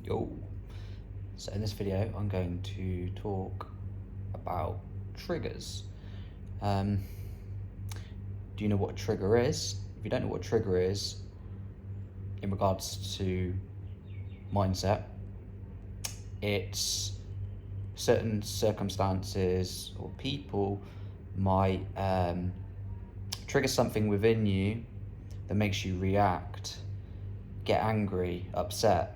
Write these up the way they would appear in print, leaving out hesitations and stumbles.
Yo. So in this video, I'm going to talk about triggers. Do you know what a trigger is? If you don't know what a trigger is, in regards to mindset, it's certain circumstances or people might trigger something within you that makes you react, get angry, upset.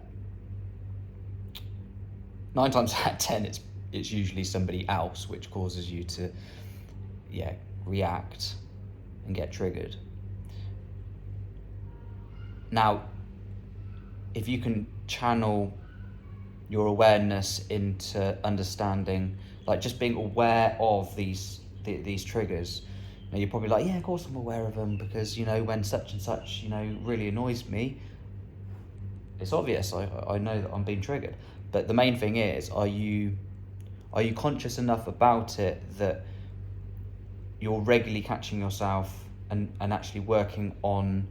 9 times out of 10, it's usually somebody else which causes you to react and get triggered. Now, if you can channel your awareness into understanding, like just being aware of these triggers, you're probably like, yeah, of course I'm aware of them, because when such and such really annoys me, it's obvious. I know that I'm being triggered. But the main thing is, are you conscious enough about it that you're regularly catching yourself and actually working on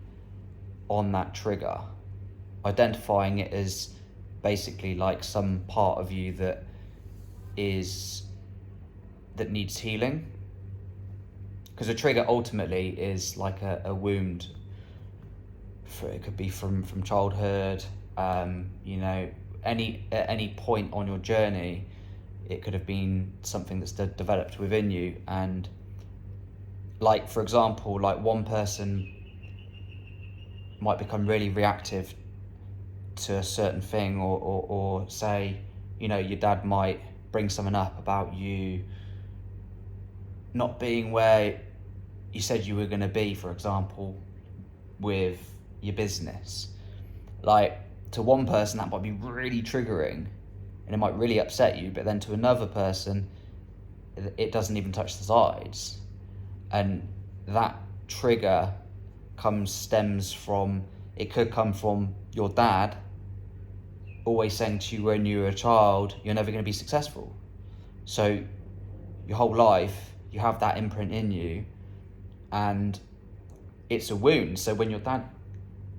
that trigger, identifying it as basically like some part of you that needs healing? Because a trigger ultimately is like a wound. It could be from childhood, at any point on your journey. It could have been something that's developed within you. And like, for example, like one person might become really reactive to a certain thing, or say, your dad might bring something up about you not being where you said you were going to be, for example, with your business. Like, to one person that might be really triggering and it might really upset you, but then to another person it doesn't even touch the sides. And that trigger stems from, it could come from your dad always saying to you when you were a child, you're never going to be successful. So your whole life you have that imprint in you, and it's a wound. So when your dad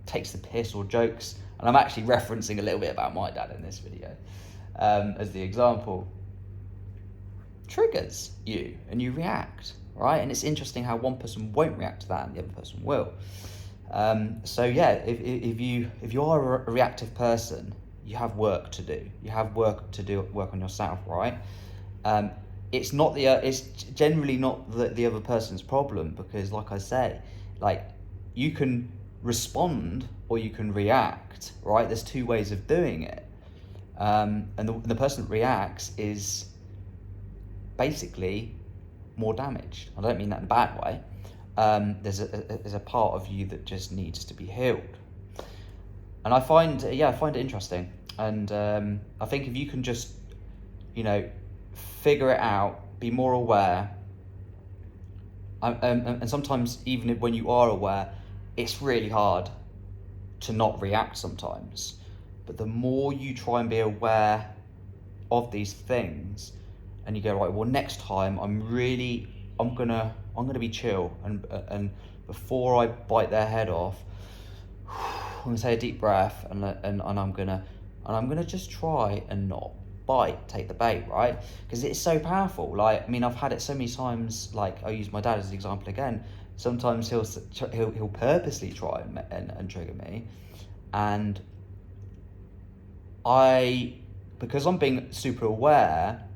takes the piss or jokes, and I'm actually referencing a little bit about my dad in this video as the example, triggers you and you react, right? And it's interesting how one person won't react to that and the other person will. So yeah, if you are a reactive person, you have work to do. You have work on yourself, right? It's generally not the other person's problem, because like I say, like, you can respond or you can react, right? There's two ways of doing it. And the person that reacts is basically more damaged. I don't mean that in a bad way. There's a part of you that just needs to be healed. And I find it interesting. And I think if you can just, figure it out, be more aware, and sometimes even when you are aware, it's really hard to not react sometimes. But the more you try and be aware of these things, and you go, right, well, next time I'm gonna be chill, and before I bite their head off, I'm gonna take a deep breath, and I'm gonna just try and not bite, take the bait, right? Because it's so powerful. Like, I mean, I've had it so many times. Like, I'll use my dad as an example again. Sometimes he'll purposely try and trigger me, and because I'm being super aware,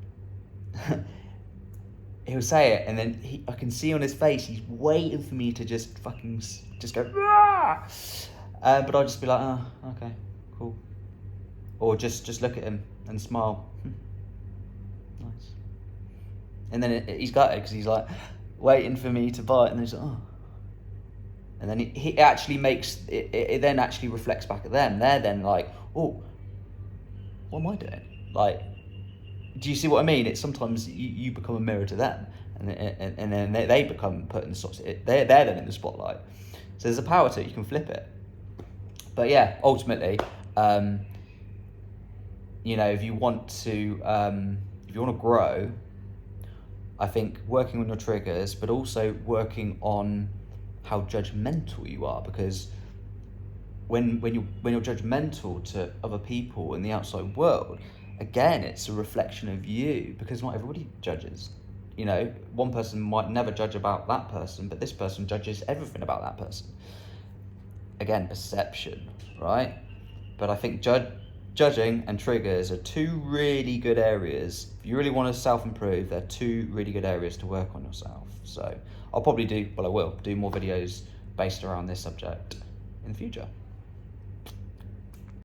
he'll say it, and then I can see on his face he's waiting for me to just go, Rah! But I'll just be like, oh, okay, cool, or just look at him and smile. Nice. And then he's got it, because he's like waiting for me to bite, and then he's like, oh. And then he actually makes it then actually reflects back at them. They're then like, oh, what am I doing? Like, do you see what I mean? It's sometimes you become a mirror to them, and then they become put in the spotlight. They're then in the spotlight. So there's a power to it. You can flip it. But yeah, ultimately, if you want to grow, I think working on your triggers, but also working on how judgmental you are, because when you're judgmental to other people in the outside world, again, it's a reflection of you, because not everybody judges. You know, one person might never judge about that person, but this person judges everything about that person. Again, perception, right? But I think judging and triggers are two really good areas. If you really want to self-improve, they're two really good areas to work on yourself. So I will do more videos based around this subject in the future.